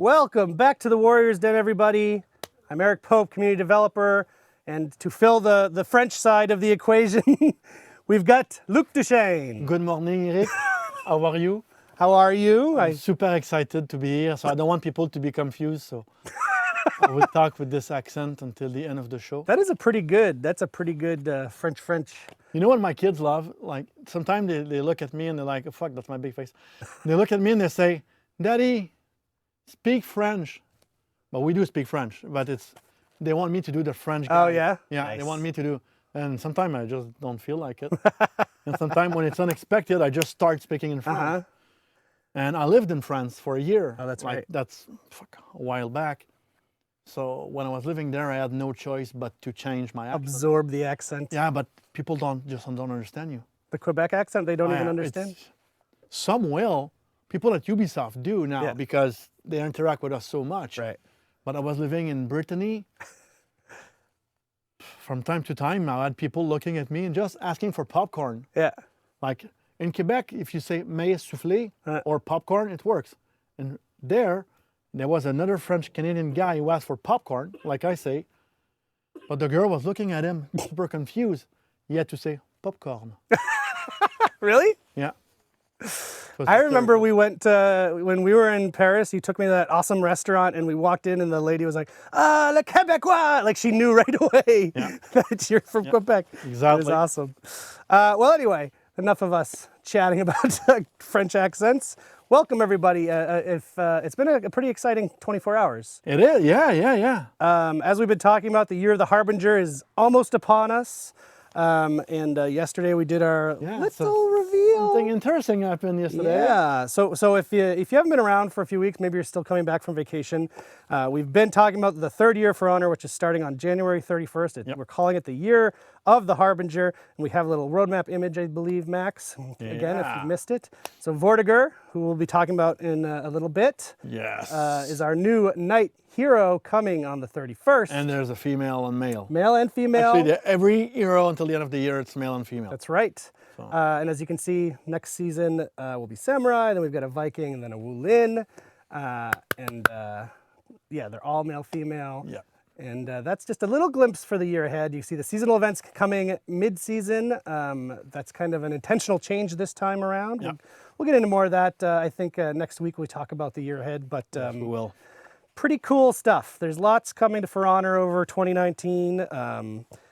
Welcome back to the Warriors Den, everybody. I'm Eric Pope, community developer, and to fill the French side of the equation, we've got Luc Duchesne. Good morning, Eric. How are you? How are you? I'm super excited to be here, so I don't want people to be confused, so I will talk with this accent until the end of the show. That's a pretty good French. You know what my kids love? Like, sometimes they look at me and they're like, oh, fuck, that's my big face. They look at me and they say, Daddy, speak French. But we do speak French, but they want me to do the French guy. Oh, yeah? Yeah, Nice. They want me to do, and sometimes I just don't feel like it. And sometimes when it's unexpected, I just start speaking in French. Uh-huh. And I lived in France for a year. Oh, that's like, right. That's a while back. So when I was living there, I had no choice but to change my accent. Absorb the accent. Yeah, but people don't understand you. The Quebec accent, they don't even understand? Some will. People at Ubisoft do now because they interact with us so much. Right. But I was living in Brittany. From time to time, I had people looking at me and just asking for popcorn. Yeah. Like in Quebec, if you say mais soufflé or popcorn, it works. And there was another French-Canadian guy who asked for popcorn, like I say. But the girl was looking at him, super confused. He had to say popcorn. Really? Yeah. I remember we went, when we were in Paris, you took me to that awesome restaurant and we walked in and the lady was like, ah, le Québécois! Like she knew right away that you're from Quebec. Exactly. It was awesome. Well, anyway, enough of us chatting about French accents. Welcome, everybody. It's been a pretty exciting 24 hours. It is, yeah. As we've been talking about, the year of the Harbinger is almost upon us. And yesterday we did our little reveal. Something interesting happened yesterday. Yeah. So if you haven't been around for a few weeks, maybe you're still coming back from vacation. We've been talking about the third year for Honor, which is starting on January 31st. We're calling it the year of the Harbinger, and we have a little roadmap image, I believe, Max. Again, if you missed it. So Vortiger, who we'll be talking about in a little bit, is our new knight hero coming on the 31st. And there's a female and male. Male and female. Actually, every hero until the end of the year, it's male and female. That's right. So. And as you can see, next season will be Samurai, then we've got a Viking, and then a Wulin. They're all male, female. Yeah. And that's just a little glimpse for the year ahead. You see the seasonal events coming mid-season. That's kind of an intentional change this time around. Yeah. We'll get into more of that, I think, next week we talk about the year ahead. But Yes, we will. Pretty cool stuff. There's lots coming to For Honor over 2019.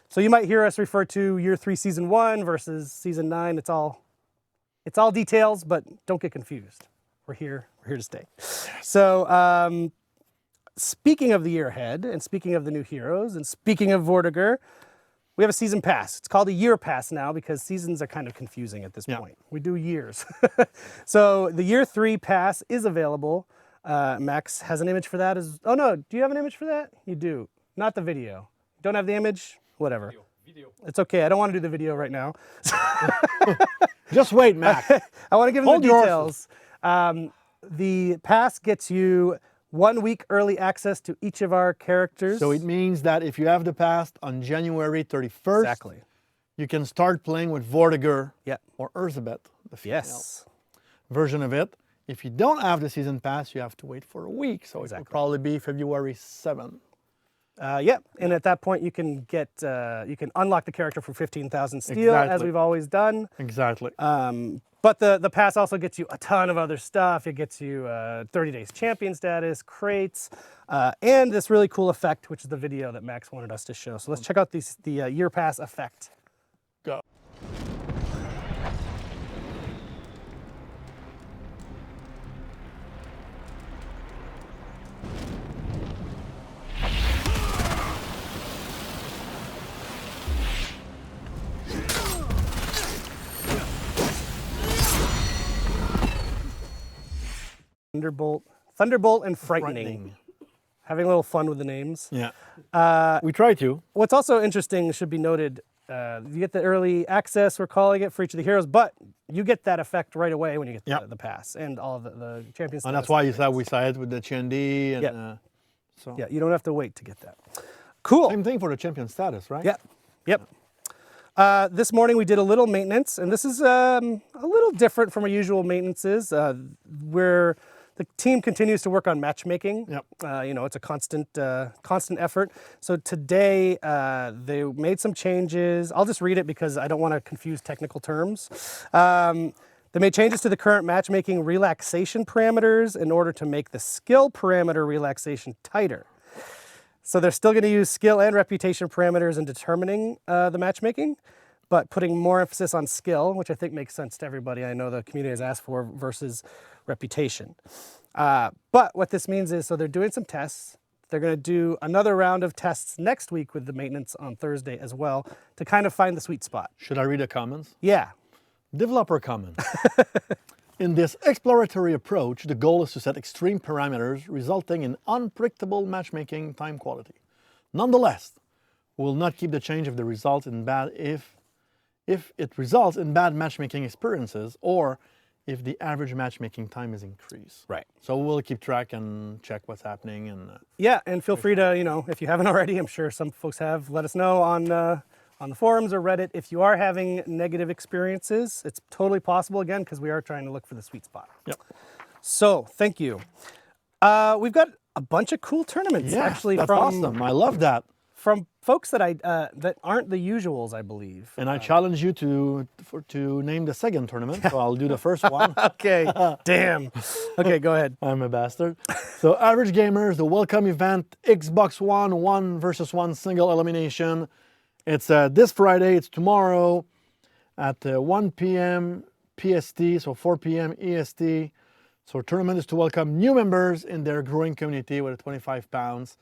So you might hear us refer to year 3, season 1 versus season 9. It's all details, but don't get confused. We're here to stay. So speaking of the year ahead, and speaking of the new heroes, and speaking of Vortiger, we have a season pass. It's called a year pass now because seasons are kind of confusing at this point. We do years. So the year 3 pass is available. Max has an image for that. Oh no, do you have an image for that? You do. Not the video. Don't have the image? Whatever. Video. It's okay. I don't want to do the video right now. Just wait, Mac. I want to give him the details. The pass gets you 1 week early access to each of our characters. So it means that if you have the pass on January 31st, you can start playing with Vortiger or Elizabeth, the female version of it. If you don't have the season pass, you have to wait for a week. So it will probably be February 7th. And at that point you can get you can unlock the character for 15,000 steel, as we've always done. Exactly. But the pass also gets you a ton of other stuff. It gets you 30 days champion status, crates, and this really cool effect, which is the video that Max wanted us to show. So let's check out the year pass effect. Go. Thunderbolt and Frightening. Having a little fun with the names. Yeah. We try to. What's also interesting, should be noted, you get the early access, we're calling it, for each of the heroes, but you get that effect right away when you get the pass and all of the champion status. And that's why we sided with the Chendi. And, yeah, you don't have to wait to get that. Cool. Same thing for the champion status, right? Yep. This morning we did a little maintenance, and this is a little different from our usual maintenances. We're the team continues to work on matchmaking. Yep. You know, it's a constant effort. So today they made some changes. I'll just read it because I don't want to confuse technical terms. They made changes to the current matchmaking relaxation parameters in order to make the skill parameter relaxation tighter. So they're still going to use skill and reputation parameters in determining the matchmaking, but putting more emphasis on skill, which I think makes sense to everybody. I know the community has asked for, versus reputation. But what this means is, so they're doing some tests. They're going to do another round of tests next week with the maintenance on Thursday as well to kind of find the sweet spot. Should I read the comments? Yeah. Developer comment. In this exploratory approach, the goal is to set extreme parameters resulting in unpredictable matchmaking time quality. Nonetheless, we will not keep the change if the result in bad if it results in bad matchmaking experiences or if the average matchmaking time is increased. Right. So we'll keep track and check what's happening. And yeah, and feel free to, you know, if you haven't already, I'm sure some folks have, let us know on the forums or Reddit if you are having negative experiences. It's totally possible, again, because we are trying to look for the sweet spot. Yep. So, thank you. We've got a bunch of cool tournaments, actually. That's awesome. I love that. From folks that that aren't the usuals, I believe. And I challenge you to name the second tournament, so I'll do the first one. Okay, damn. Okay, go ahead. I'm a bastard. So, Average Gamers, the welcome event, Xbox One 1 single elimination. It's this Friday, it's tomorrow at 1 p.m. PST, so 4 p.m. EST. So tournament is to welcome new members in their growing community with a £25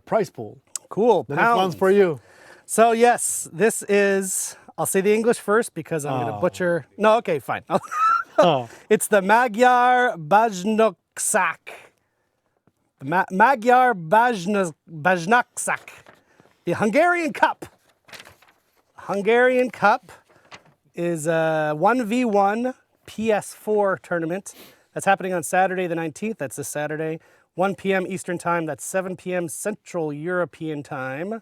prize pool. Cool, The next one's for you. So yes, this is, I'll say the English first because I'm going to butcher. No, okay, fine. It's the Magyar Bajnokság. Magyar Bajnokság. The Hungarian Cup. Hungarian Cup is a 1v1 PS4 tournament. That's happening on Saturday the 19th. That's this Saturday. 1 p.m. Eastern Time. That's 7 p.m. Central European Time.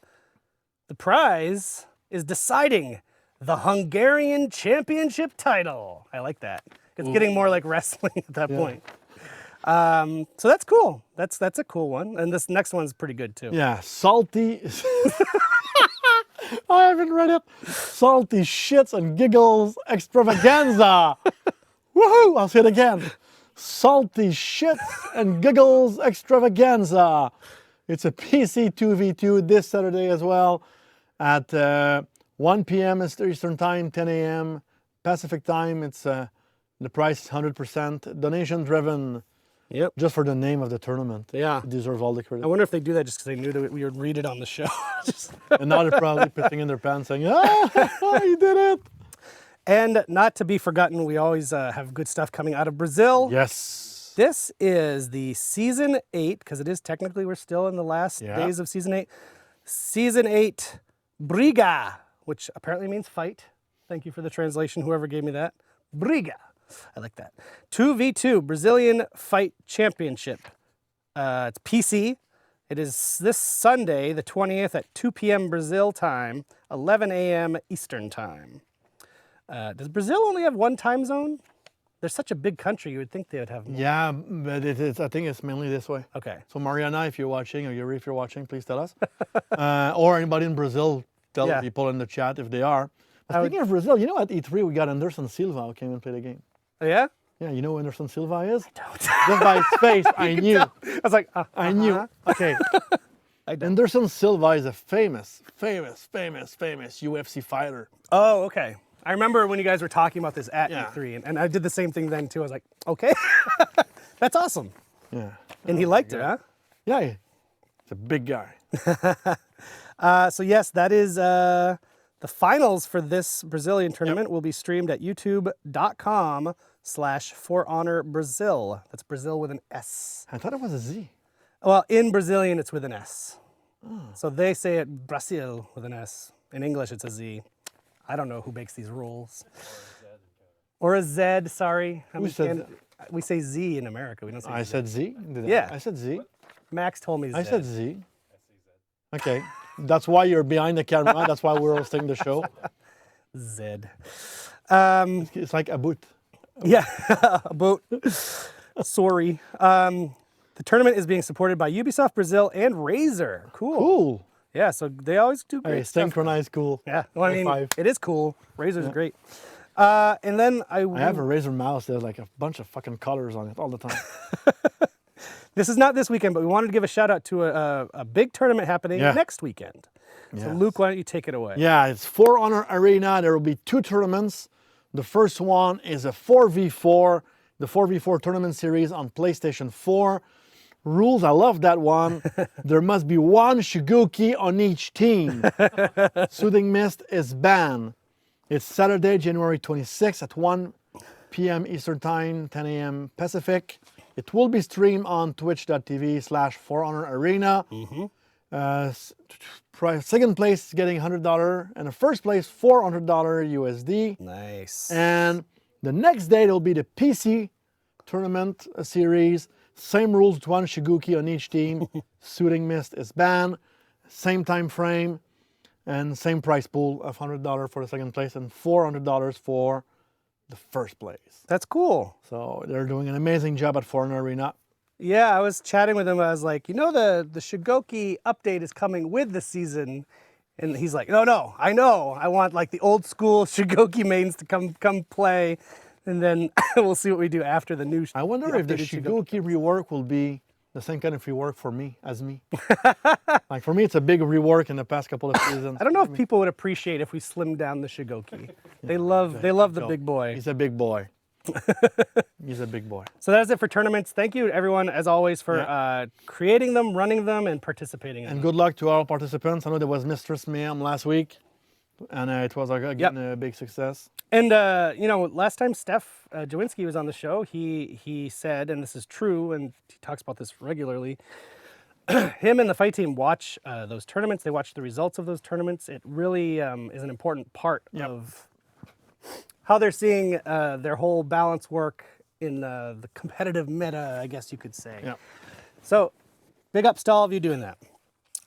The prize is deciding the Hungarian Championship title. I like that. It's getting more like wrestling at that point. So that's cool. That's a cool one. And this next one's pretty good too. Yeah, salty. I haven't read it. Salty shits and giggles extravaganza. Woohoo! I'll say it again. Salty shits and giggles extravaganza. It's a PC 2v2 this Saturday as well at 1 p.m. Eastern Time, 10 a.m. Pacific Time. It's the price is 100% donation driven. Yep. Just for the name of the tournament. Yeah. It deserves all the credit. I wonder if they do that just because they knew that we would read it on the show. And now they're probably pissing in their pants saying, ah, you did it. And not to be forgotten, we always have good stuff coming out of Brazil. Yes. This is the Season 8, because it is technically, we're still in the last days of Season 8. Season 8 Briga, which apparently means fight. Thank you for the translation, whoever gave me that. Briga. I like that. 2v2 Brazilian Fight Championship. It's PC. It is this Sunday, the 20th at 2 p.m. Brazil time, 11 a.m. Eastern time. Does Brazil only have one time zone? They're such a big country, you would think they would have more. Yeah, but I think it's mainly this way. Okay. So Mariana, if you're watching, or Yuri, if you're watching, please tell us. Or anybody in Brazil, tell people in the chat if they are. But speaking of Brazil, you know at E3 we got Anderson Silva who came and played a game. Oh, yeah? Yeah, you know who Anderson Silva is? I don't. Just by his face, I knew. I was like, I knew. Okay. Anderson Silva is a famous UFC fighter. Oh, okay. I remember when you guys were talking about this at E3, and I did the same thing then too. I was like, okay, that's awesome. Yeah. And he liked it, huh? Yeah, he's a big guy. So yes, that is the finals for this Brazilian tournament will be streamed at youtube.com/ForHonorBrazil. That's Brazil with an S. I thought it was a Z. Well, in Brazilian, it's with an S. Oh. So they say it Brazil with an S. In English, it's a Z. I don't know who makes these rules. Or a Z, sorry. We say Z in America. We don't say I Z. said Z? I said Z. Max told me Z. I said Z. Okay. That's why you're behind the camera. That's why we're hosting the show. Z. It's like a boot. Yeah, a boot. Sorry. The tournament is being supported by Ubisoft Brazil and Razer. Cool. Cool. Yeah, so they always do great stuff. Synchronized, cool. Yeah, well, I mean, High five. it is cool. Razer's great. And then I have a Razer mouse. There's like a bunch of fucking colors on it all the time. This is not this weekend, but we wanted to give a shout out to a big tournament happening next weekend. So Luke, why don't you take it away? Yeah, it's For Honor Arena. There will be 2 tournaments. The first one is a 4v4, the 4v4 tournament series on PlayStation 4. Rules, I love that one. There must be 1 Shiguki on each team. Soothing Mist is banned. It's Saturday, January 26th at 1 p.m. Eastern Time, 10 a.m. Pacific. It will be streamed on twitch.tv/ForHonorArena. Second place is getting $100 and the first place $400 USD. Nice. And the next day there will be the PC tournament series. Same rules, 1 Shiguki on each team. Soothing Mist is banned. Same time frame and same price pool of $100 for the second place and $400 for the first place. That's cool. So they're doing an amazing job at For Honor Arena. Yeah, I was chatting with him. I was like, you know, the Shigoki update is coming with the season. And he's like, no, I know. I want like the old school Shigoki mains to come play. And then we'll see what we do after the new. I wonder if the Shiguki rework will be the same kind of rework for me as me. Like for me, it's a big rework in the past couple of seasons. I don't know if people would appreciate if we slimmed down the Shigoki. They love the big boy. He's a big boy. He's a big boy. So that's it for tournaments. Thank you everyone, as always, for creating them, running them, and participating in them. And good luck to all participants. I know there was Mistress Mayhem last week, and it was again a big success. And you know, last time Steph Jawinski was on the show, he said, and this is true, and he talks about this regularly. Him and the fight team watch those tournaments. They watch the results of those tournaments. It really is an important part of how they're seeing their whole balance work in the competitive meta, I guess you could say. Yep. So, big ups to all of you doing that.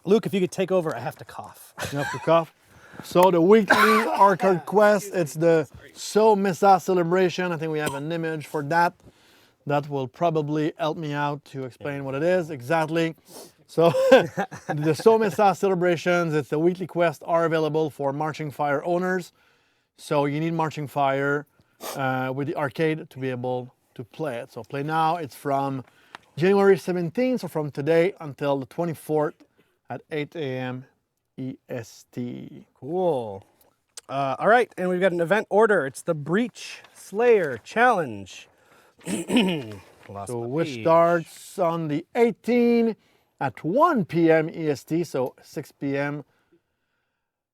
Luke, if you could take over, I have to cough. You have to cough. So the weekly Arcade Quest, it's the So Missa celebration. I think we have an image for that. That will probably help me out to explain what it is exactly. So the So Missa celebrations, it's the weekly quest, are available for Marching Fire owners. So you need Marching Fire with the arcade to be able to play it. So play now. It's from January 17th, so from today until the 24th at 8 a.m. EST. Cool. All right, and we've got an event order. It's the Breach Slayer Challenge. So which starts on the 18th at 1 p.m. EST, so 6 p.m.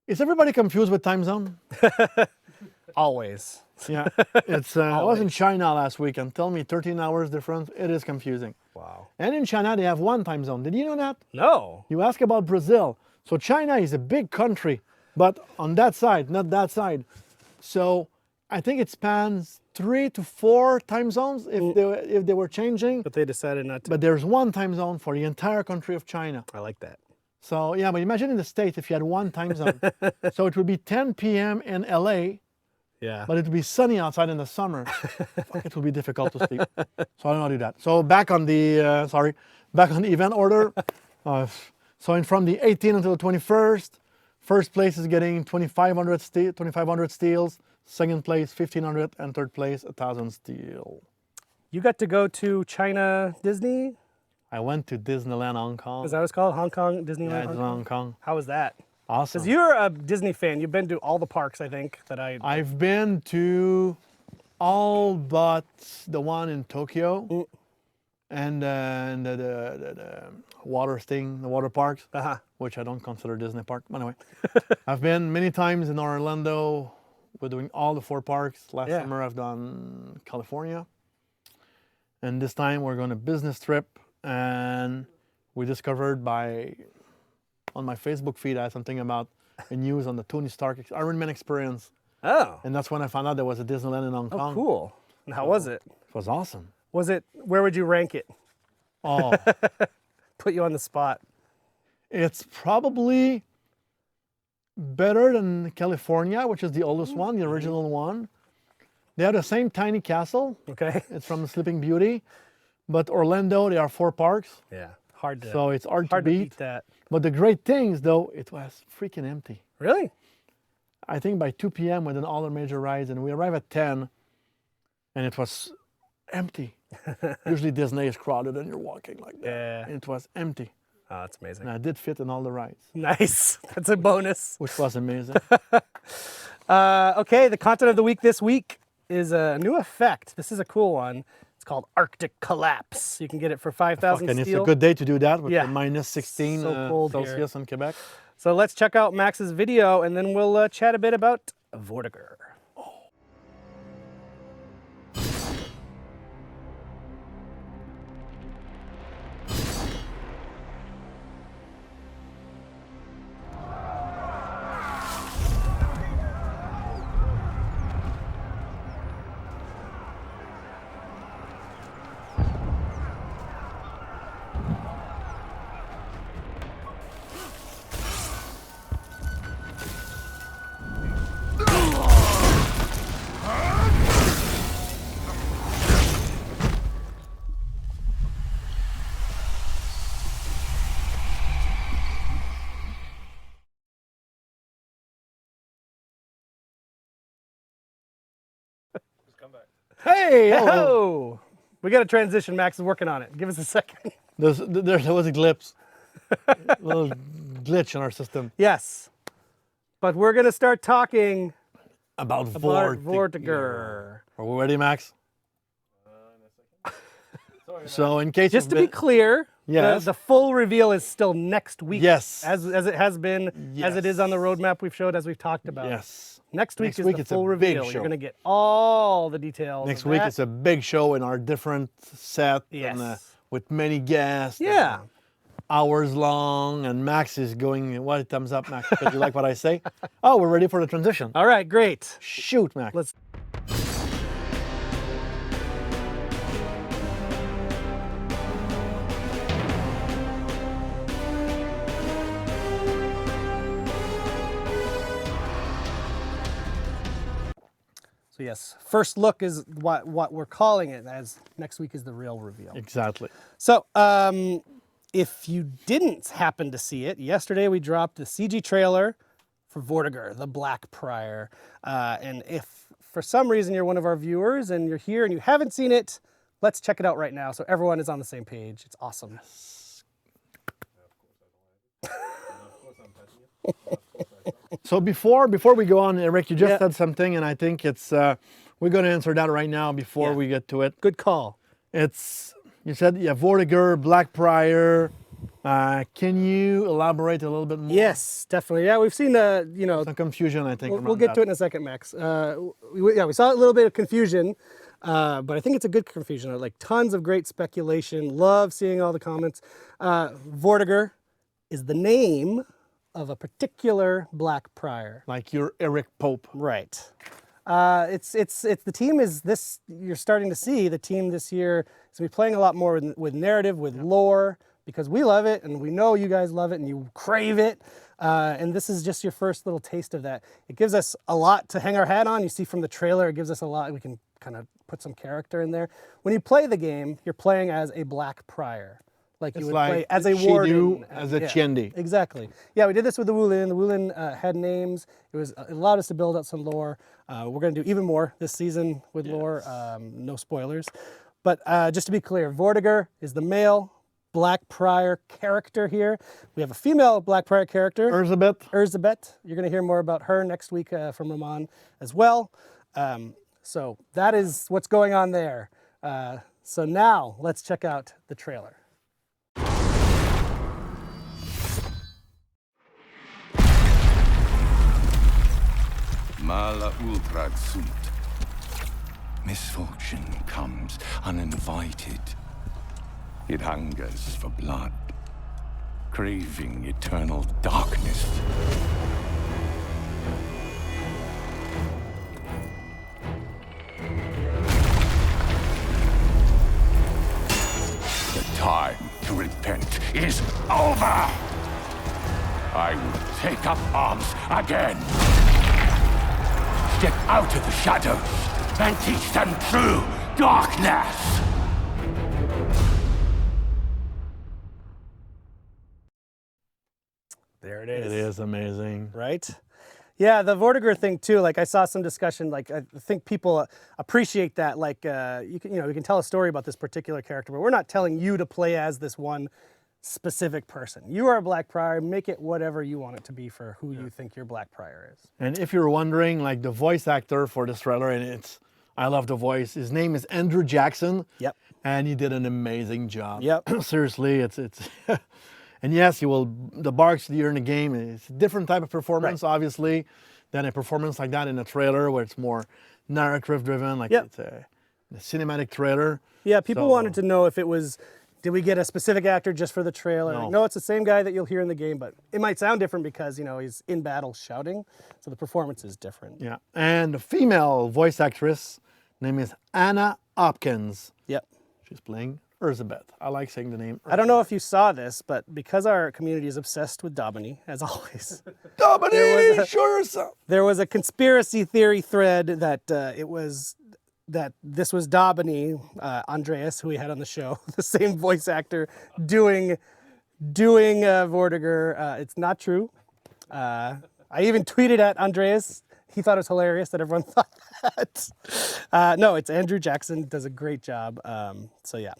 Is everybody confused with time zone? Always. Yeah, it's. I was in China last week and tell me 13 hours difference. It is confusing. Wow. And in China they have 1 time zone. Did you know that? No. You ask about Brazil. So China is a big country, but on that side, not that side. So I think it spans 3 to 4 time zones if they were changing. But they decided not to. But there's 1 time zone for the entire country of China. I like that. So yeah, but imagine in the States if you had 1 time zone. So it would be 10 p.m. in LA. Yeah. But it would be sunny outside in the summer. Fuck, it would be difficult to sleep. So I don't do that. So back on the back on the event order. So from the 18th until the 21st, first place is getting 2,500 steals, second place 1,500, and third place 1,000 steel. You got to go to China Disney? I went to Disneyland Hong Kong. Is that what it's called? Hong Kong, Disneyland? Yeah, Hong Kong. How was that? Awesome. Because you're a Disney fan. You've been to all the parks, I think, that I've been to all but the one in Tokyo. And the water thing, the water parks, which I don't consider Disney park. Anyway, I've been many times in Orlando. We're doing all the 4 parks. Last summer I've done California. And this time we're going to business trip. And we discovered on my Facebook feed, I had something about a news on the Tony Stark Iron Man experience. Oh. And that's when I found out there was a Disneyland in Hong Kong. Oh, cool. And how was it? It was awesome. Where would you rank it? Oh. Put you on the spot. It's probably better than California, which is the oldest one, the original one. They have the same tiny castle. Okay. It's from Sleeping Beauty. But Orlando, there are 4 parks. Yeah, hard to. So it's hard to beat that. But the great thing is, though, it was freaking empty. Really? I think by 2 p.m. we did all the major rides, and we arrived at 10, and it was empty. Usually Disney is crowded, and you're walking like that. Yeah. And it was empty. Oh, that's amazing. And I did fit in all the rides. Nice. That's a bonus. Which was amazing. Okay, the content of the week this week is a new effect. This is a cool one. It's called Arctic Collapse. You can get it for 5,000 And steel. it's a good day to do that with Yeah. the minus 16 So cold Celsius in Quebec. So let's check out Max's video, and then we'll chat a bit about Vortiger. Hey! Oh, we got a transition. Max is working on it. Give us a second. There was a glimpse. A little glitch in our system. Yes, but we're going to start talking About about Vortiger. Vortiger. Are we ready, Max? So in case Just to you've be clear, Yes. the full reveal is still next week. Yes. As it has been, as it is on the roadmap we've showed, as we've talked about. Yes. Next week Next is week the it's a full big reveal. show. You're going to get all the details. Next of week that. it's a big show in our different set. Yes. And, with many guests. Yeah. and hours long, and Max is going, what, thumbs up, Max? Did you like what I say? Oh, we're ready for the transition. All right, great. Shoot, Max. Let's. So yes, first look is what we're calling it, as next week is the real reveal. Exactly. So if you didn't happen to see it, yesterday we dropped the CG trailer for Vortiger, the Black Prior. And if for some reason you're one of our viewers and you're here and you haven't seen it, let's check it out right now so everyone is on the same page. It's awesome. So before we go on, Eric, you just said something, and I think it's we're going to answer that right now before we get to it. Good call. It's you said Vortiger, Black Prior. Can you elaborate a little bit more? Yes, definitely. Yeah, we've seen some confusion, I think. We'll get to it in a second, Max. We saw a little bit of confusion, but I think it's a good confusion. Like tons of great speculation. Love seeing all the comments. Vortiger is the name of a particular Black Prior. Like your Eric Pope. Right. It's the team is this. You're starting to see the team this year is going to be playing a lot more with narrative, with lore, because we love it and we know you guys love it and you crave it. And this is just your first little taste of that. It gives us a lot to hang our hat on. You see from the trailer, it gives us a lot. We can kind of put some character in there. When you play the game, you're playing as a Black Prior. Like you would play as a warden. As a Chiendi. Exactly. Yeah, we did this with the Wulin. The Wulin had names. It allowed us to build out some lore. We're going to do even more this season with lore. No spoilers. But just to be clear, Vortiger is the male Black Prior character here. We have a female Black Prior character. Erzabeth. You're going to hear more about her next week from Ramon as well. So that is what's going on there. So now let's check out the trailer. Mala ultrad sunt. Misfortune comes uninvited. It hungers for blood, craving eternal darkness. The time to repent is over! I will take up arms again. Step out of the shadows and teach them true darkness! There it is. It is amazing. Right? Yeah, the Vortiger thing too, like I saw some discussion, like I think people appreciate that, like we can tell a story about this particular character, but we're not telling you to play as this one specific person. You are a Black Prior, make it whatever you want it to be for who you think your Black Prior is. And if you're wondering, like the voice actor for this trailer, and I love the voice, his name is Andrew Jackson. Yep. And he did an amazing job. Yep. Seriously, it's and yes, the barks you're in the game, it's a different type of performance, obviously, than a performance like that in a trailer where it's more narrative driven, like it's a cinematic trailer. Yeah, people wanted to know if it was, did we get a specific actor just for the trailer? No. No, it's the same guy that you'll hear in the game, but it might sound different because, he's in battle shouting, so the performance is different. Yeah, and the female voice actress name is Anna Hopkins. Yep. She's playing Elizabeth. I like saying the name. I don't know if you saw this, but because our community is obsessed with Daubeny, as always. Daubeny, show yourself. There was a conspiracy theory thread that this was Daubeny, Andreas, who we had on the show, the same voice actor, doing Vortiger. It's not true. I even tweeted at Andreas. He thought it was hilarious that everyone thought that. No, it's Andrew Jackson, does a great job. So yeah,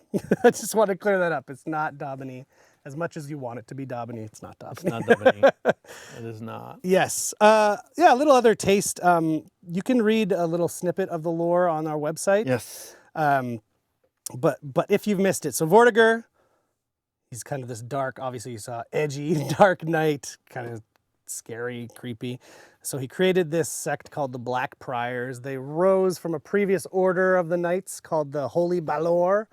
I just want to clear that up. It's not Daubeny. As much as you want it to be Daubeny, it's not Daubeny. It's not Daubeny. It is not. Yes. Yeah, a little other taste. You can read a little snippet of the lore on our website. Yes. But if you've missed it, so Vortiger, he's kind of this dark, obviously you saw edgy, dark knight, kind of scary, creepy. So he created this sect called the Black Priors. They rose from a previous order of the knights called the Holy Balor.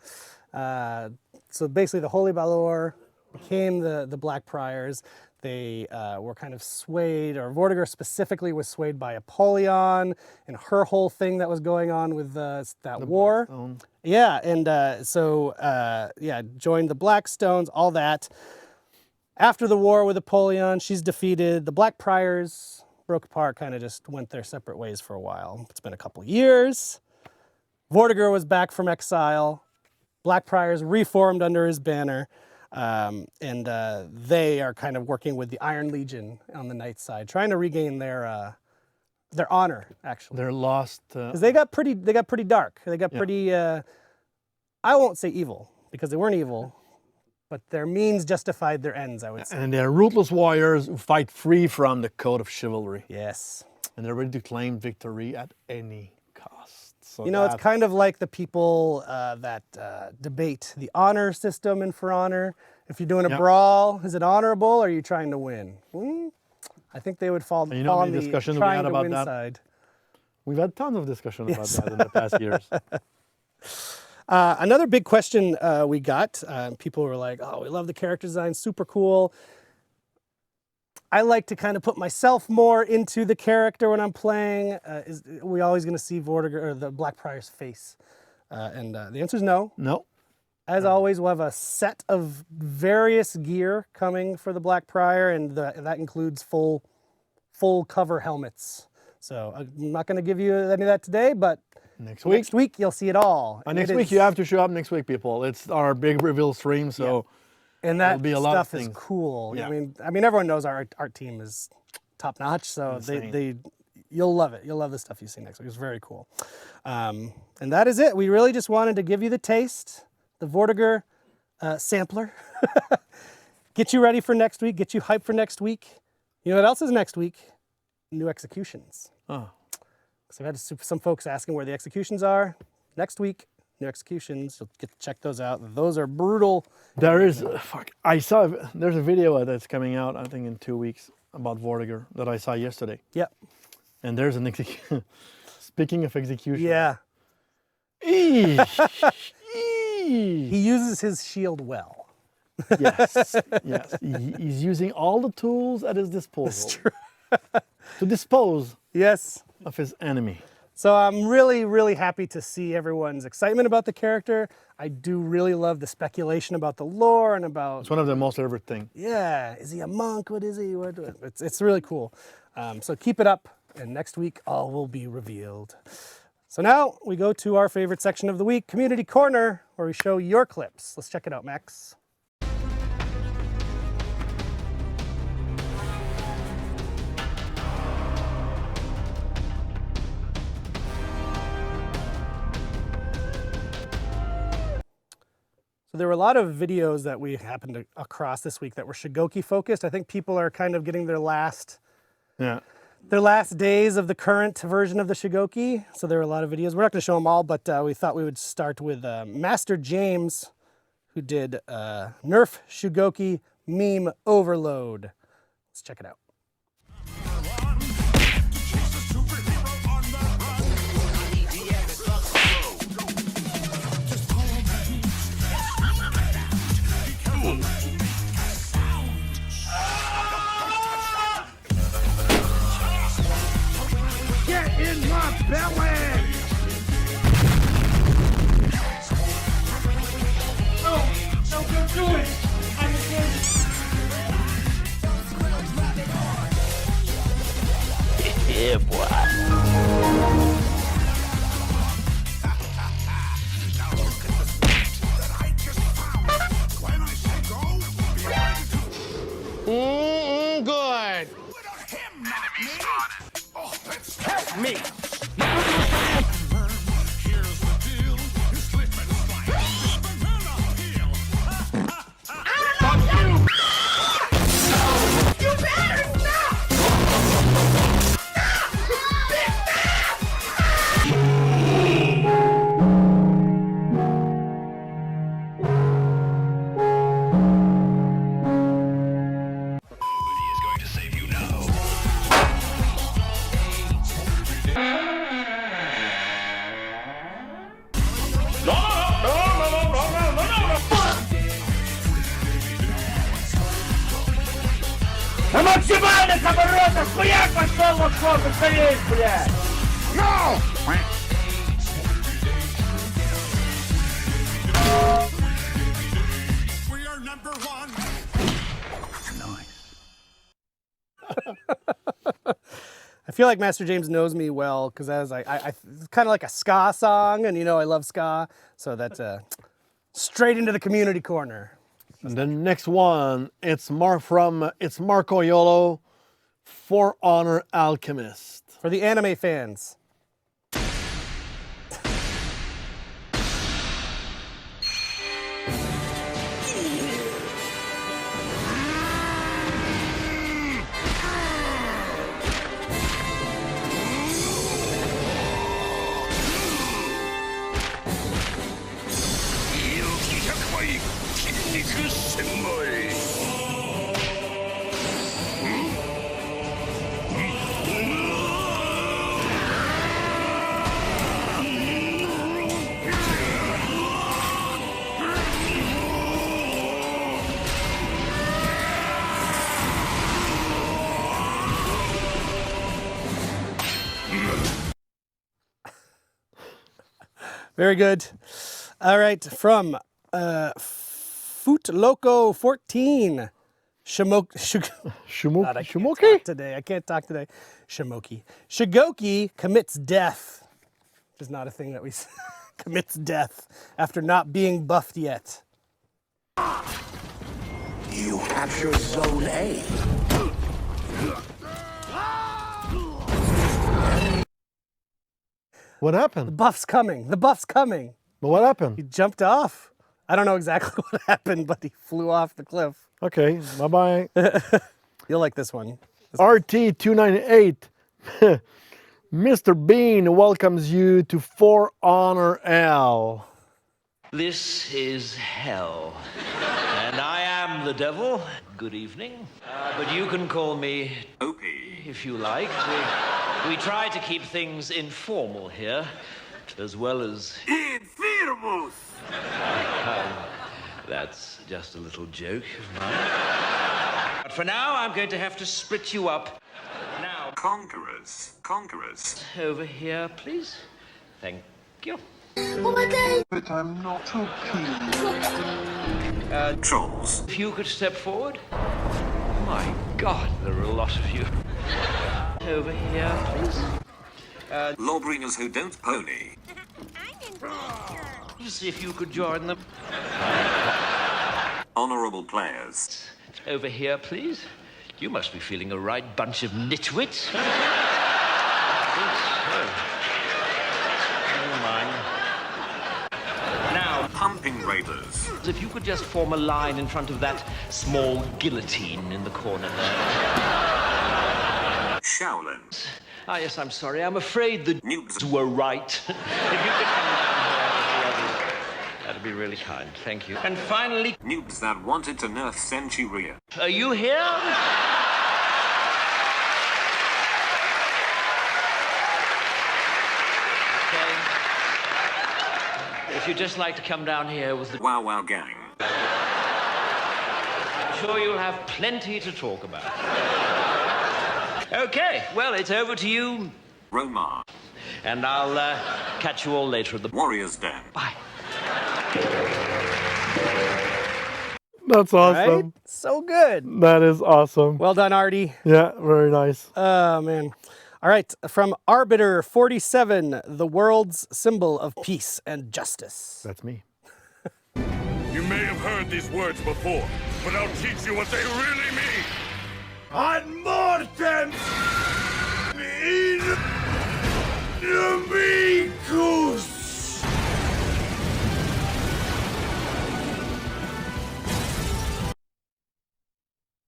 So basically the Holy Balor became the Black Priors. They were kind of swayed, or Vortiger specifically was swayed by Apollyon and her whole thing that was going on with that war. Blackstone. Yeah, and joined the Blackstones, all that. After the war with Apollyon, she's defeated. The Black Priors broke apart, kind of just went their separate ways for a while. It's been a couple years. Vortiger was back from exile. Black Priors reformed under his banner. And they are kind of working with the Iron Legion on the Knights side, trying to regain their honor, actually. They're lost. Because they got pretty dark. They got pretty, I won't say evil, because they weren't evil, but their means justified their ends, I would say. And they're ruthless warriors who fight free from the code of chivalry. Yes. And they're ready to claim victory at any cost. So it's kind of like the people that debate the honor system in For Honor. If you're doing a brawl, is it honorable or are you trying to win? I think they would fall, the on the discussion we trying had to about win that? side. We've had tons of discussion about that in the past years. Another big question we got, people were like, oh, we love the character design, super cool. I like to kind of put myself more into the character when I'm playing. Is we always going to see Vortiger or the Black Prior's face? And the answer is no. No. As always, we'll have a set of various gear coming for the Black Prior, and that includes full cover helmets. So I'm not going to give you any of that today, but next week you'll see it all. Next week you have to show up next week, people. it's our big reveal stream, so and that be a lot of stuff is things. cool. Yeah. I mean everyone knows our art team is top notch, so you'll love it. You'll love the stuff you see next week. It's very cool. And that is it. We really just wanted to give you the taste, the Vortiger sampler. Get you ready for next week. Get you hyped for next week. You know what else is next week? New executions. Oh. So I've had some folks asking where the executions are. Next week, new executions. You'll get to check those out. Those are brutal. There is, there's a video that's coming out, I think in 2 weeks, about Vortiger that I saw yesterday. Yep. And there's an execution. Speaking of execution. Yeah. He uses his shield well. Yes. He's using all the tools at his disposal. That's true. To dispose Yes. of his enemy. So I'm really, really happy to see everyone's excitement about the character. I do really love the speculation about the lore and about... It's one of the most favorite things. Yeah, is he a monk? What is he? It's really cool. So keep it up, and next week all will be revealed. So now we go to our favorite section of the week, Community Corner, where we show your clips. Let's check it out, Max. So there were a lot of videos that we happened across this week that were Shigoki focused. I think people are kind of getting their last days of the current version of the Shigoki. So there were a lot of videos. We're not going to show them all, but we thought we would start with Master James, who did Nerf Shigoki Meme Overload. Let's check it out. Get in my belly! No, don't do it! Yeah, boy. Good. Help me! Максимально, кабарота, хуяк пошел вот сколько скорее, блядь! No! We are number one. Nice. I feel like Master James knows me well because as I it's kind of like a ska song, and you know I love ska, so that's straight into the community corner. And the next one, it's Marco Iolo, For Honor Alchemist. For the anime fans. Very good. All right, from Foot Loco 14, Shimoki? Today, I can't talk today. Shimoki. Shigoki commits death. Which is not a thing that we commits death after not being buffed yet. You capture Zone A. What The happened? buff's coming. The buff's coming. But what He happened? jumped off. I don't know exactly what happened, but he flew off the cliff. Okay, bye-bye. You'll like this one. RT298. Mr. Bean welcomes you to For Honor L. This is hell. And I am the devil. Good evening. But you can call me Opie if you like. We try to keep things informal here, as well as... Infirmus! That's just a little joke of mine. But for now, I'm going to have to split you up. Now, Conquerors. over here, please. Thank you. But I'm not okay. Trolls. If you could step forward. My God, there are a lot of you. Over here, please. Lawbringers who don't pony. See if you could join them. Honorable players. Over here, please. You must be feeling a right bunch of nitwits. I think so. Never mind. Now, Pumping Raiders. orders. If you could just form a line in front of that small guillotine in the corner there. Shaolin. Ah, yes, I'm sorry. I'm afraid the Noobs were right. If you could come down here with the others, that'd be really kind. Thank you. And finally, Noobs that wanted to nerf Centuria. are you here? Okay. If you'd just like to come down here with the Wow Wow Gang. I'm sure you'll have plenty to talk about. Okay, well, it's over to you, Roma. and I'll catch you all later at the Warrior's Den. Bye. That's awesome. Right? So good. That is awesome. Well done, Artie. Yeah, very nice. Oh, man. All right, from Arbiter 47, the world's symbol of peace and justice. That's me. You may have heard these words before, but I'll teach you what they really mean. Ad mortem inimicus.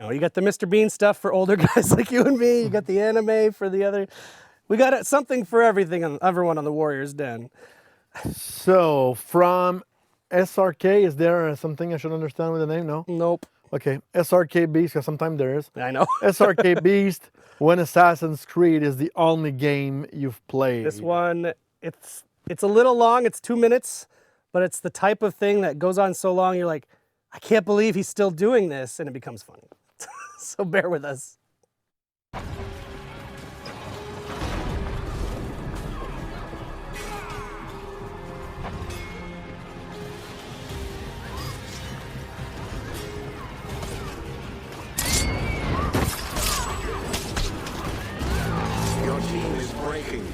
Oh, you got the Mr. Bean stuff for older guys like you and me. You got the anime for the other. We got something for everyone on the Warrior's Den. So, from SRK, is there something I should understand with the name? No? Nope. Okay, SRK Beast, because sometimes there is. I know. SRK Beast, when Assassin's Creed is the only game you've played. This one, it's a little long. It's 2 minutes, but it's the type of thing that goes on so long, you're like, I can't believe he's still doing this, and it becomes funny. So bear with us. Your team is breaking.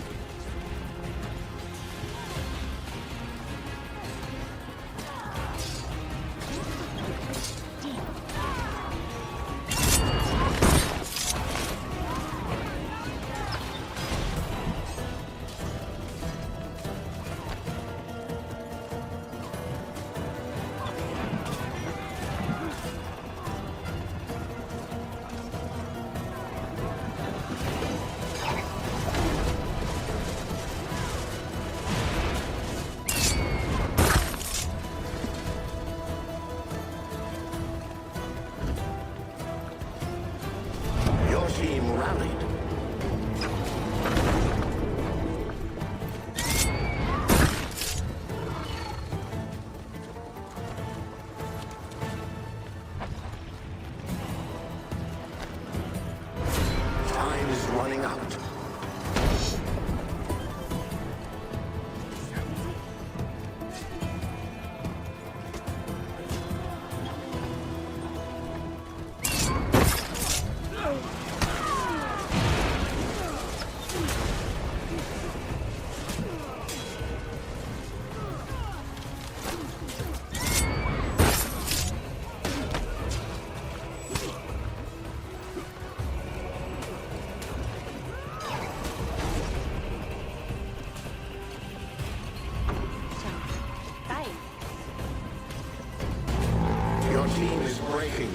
Your team rallied. Time is running out. Your team is breaking.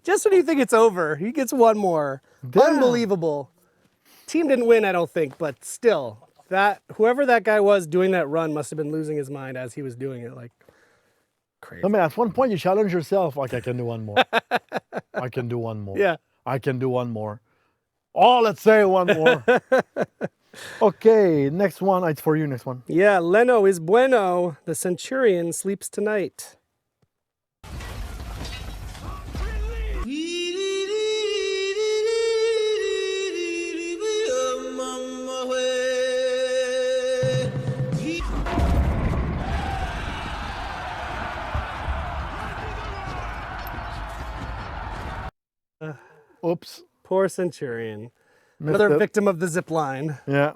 Just when you think it's over, he gets one more. Yeah. Unbelievable. Team didn't win, I don't think, but still, whoever that guy was doing that run must have been losing his mind as he was doing it, like crazy. I mean, at one point you challenge yourself, like, I can do one more. I can do one more. Yeah. I can do one more. Oh, let's say one more. Okay, next one. It's for you, next one. Yeah, Leno is bueno. The Centurion sleeps tonight. Oops. Poor Centurion. Missed Another it. victim of the zip line. Yeah.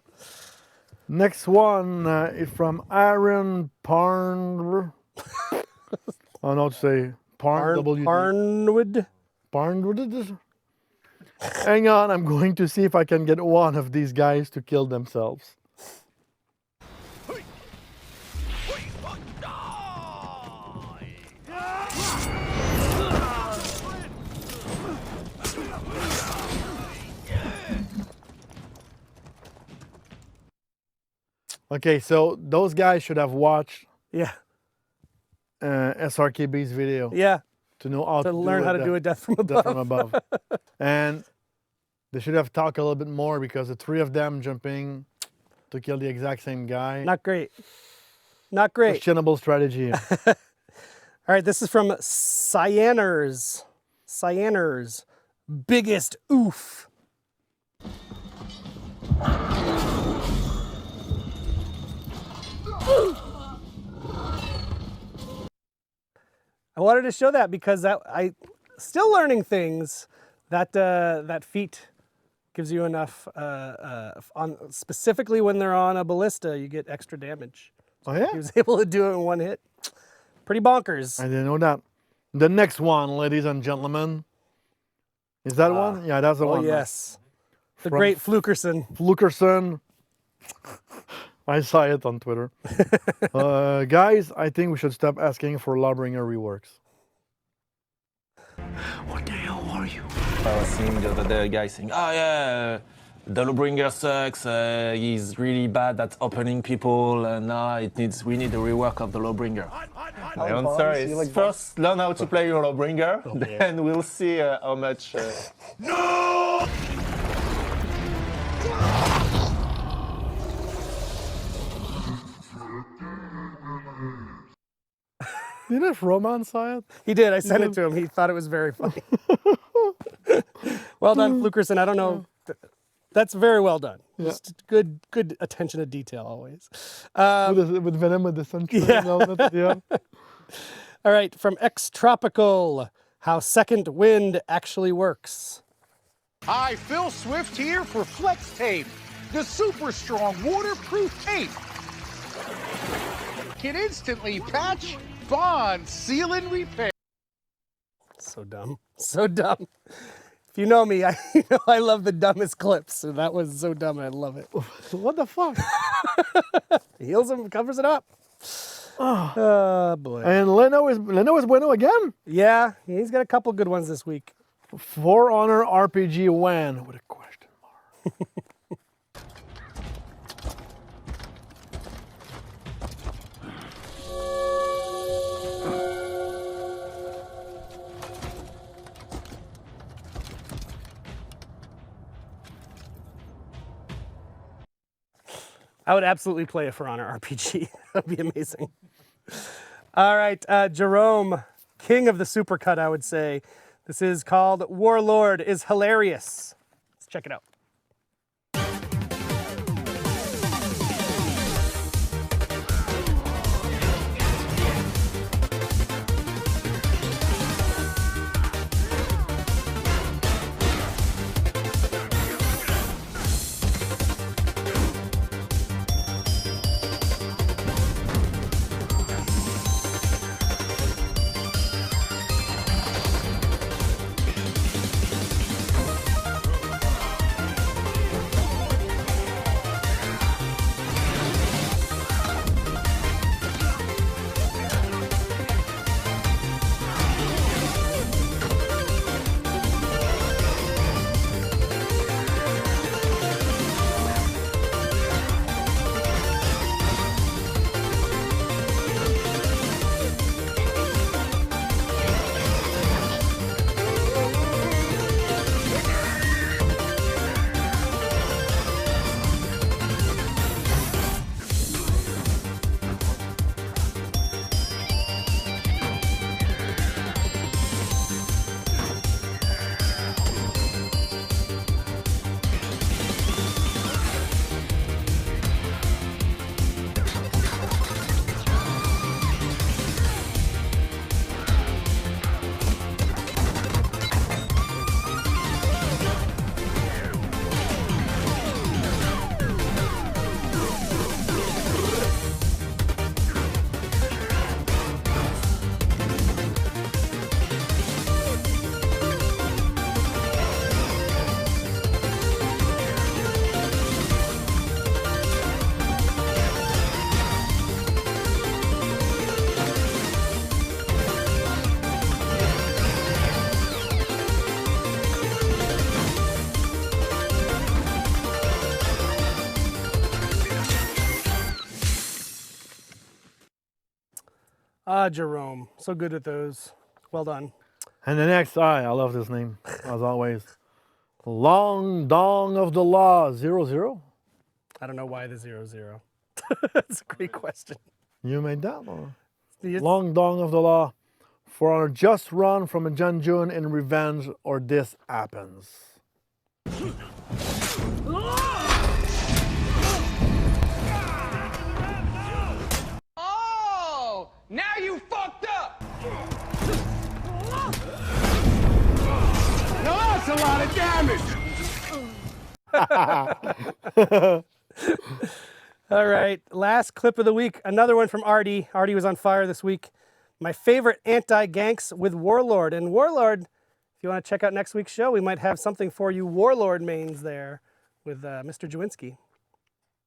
Next one is from Aaron Parn. I don't know what to say. Parnwood. Arnwood. Parnwood. Hang on, I'm going to see if I can get one of these guys to kill themselves. Okay, so those guys should have watched SRKB's video. Yeah. To know how to learn how to do a death from above. And they should have talked a little bit more because the three of them jumping to kill the exact same guy. Not great. Not great. Questionable strategy. All right, this is from Cyaners. Cyaners. Biggest oof. I wanted to show that because I still learning things. That feat gives you enough. Specifically when they're on a ballista, you get extra damage. Oh yeah? He was able to do it in one hit. Pretty bonkers. I didn't know that. The next one, ladies and gentlemen. Is that one? Yeah, that's the one. Oh yes. The great Flukerson. Flukerson. I saw it on Twitter. Guys, I think we should stop asking for Lawbringer reworks. What the hell are you? I was seeing the other day a guy saying, oh yeah, the Lawbringer sucks, he's really bad at opening people, and now we need a rework of the Lawbringer. My answer is first learn how to play your Lawbringer, then we'll see how much... No! Didn't Roman say it? He did. I sent it to him. He thought it was very funny. Well done, Flukerson. I don't know. That's very well done. Yeah. Just good attention to detail always. With Venom with the sunshine. Yeah. All right, from X Tropical, how second wind actually works. Hi, Phil Swift here for Flex Tape, the super strong waterproof tape. Can instantly patch, bond, seal, and repair. So dumb. So dumb. If you know me, you know I love the dumbest clips. So that was so dumb, I love it. What the fuck? Heals him, covers it up. Oh boy. And Leno is bueno again? Yeah, he's got a couple good ones this week. For Honor RPG when? With a question mark. I would absolutely play a For Honor RPG. That'd be amazing. All right, Jerome, king of the supercut, I would say. This is called Warlord is Hilarious. Let's check it out. Ah, Jerome. So good at those. Well done. And the next, I love this name, as always. Long Dong of the Law, 00. I don't know why the 00. That's a great question. You made that one. It's- Long Dong of the Law. For our just run from a Janjun in revenge, or this happens. Oh, now you fucked up. Now that's a lot of damage. All right, last clip of the week. Another one from Artie. Artie was on fire this week. My favorite anti-ganks with Warlord. And Warlord, if you want to check out next week's show, we might have something for you Warlord mains there with Mr. Jawinski.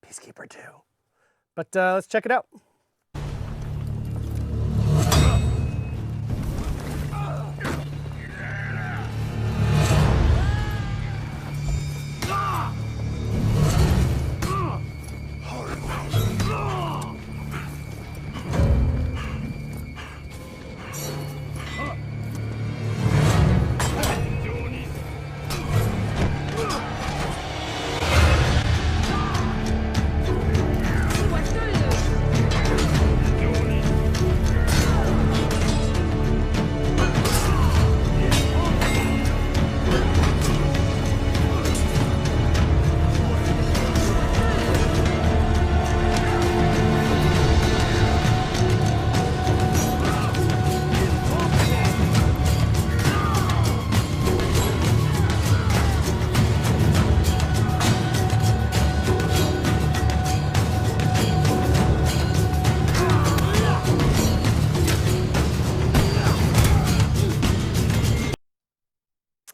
Peacekeeper 2. But let's check it out.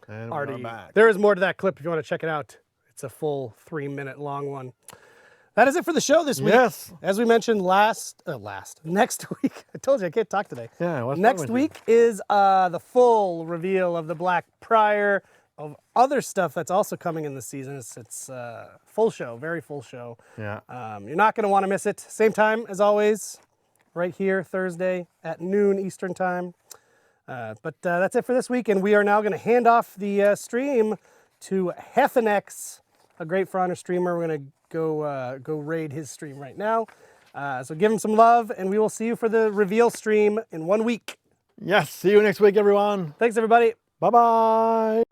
And Artie. we're back. There is more to that clip if you want to check it out. It's a full 3-minute long one. That is it for the show this week. Yes. As we mentioned next week. I told you I can't talk today. Yeah, what's next wrong with week is the full reveal of the Black Prior, of other stuff that's also coming in the season. It's full show, very full show. Yeah. You're not going to want to miss it. Same time as always, right here Thursday at noon Eastern time. But that's it for this week, and we are now going to hand off the stream to Hefenex, a great For Honor streamer. We're going to go raid his stream right now. So give him some love, and we will see you for the reveal stream in 1 week. Yes, see you next week, everyone. Thanks, everybody. Bye-bye.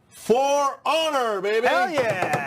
For Honor, baby. Hell yeah.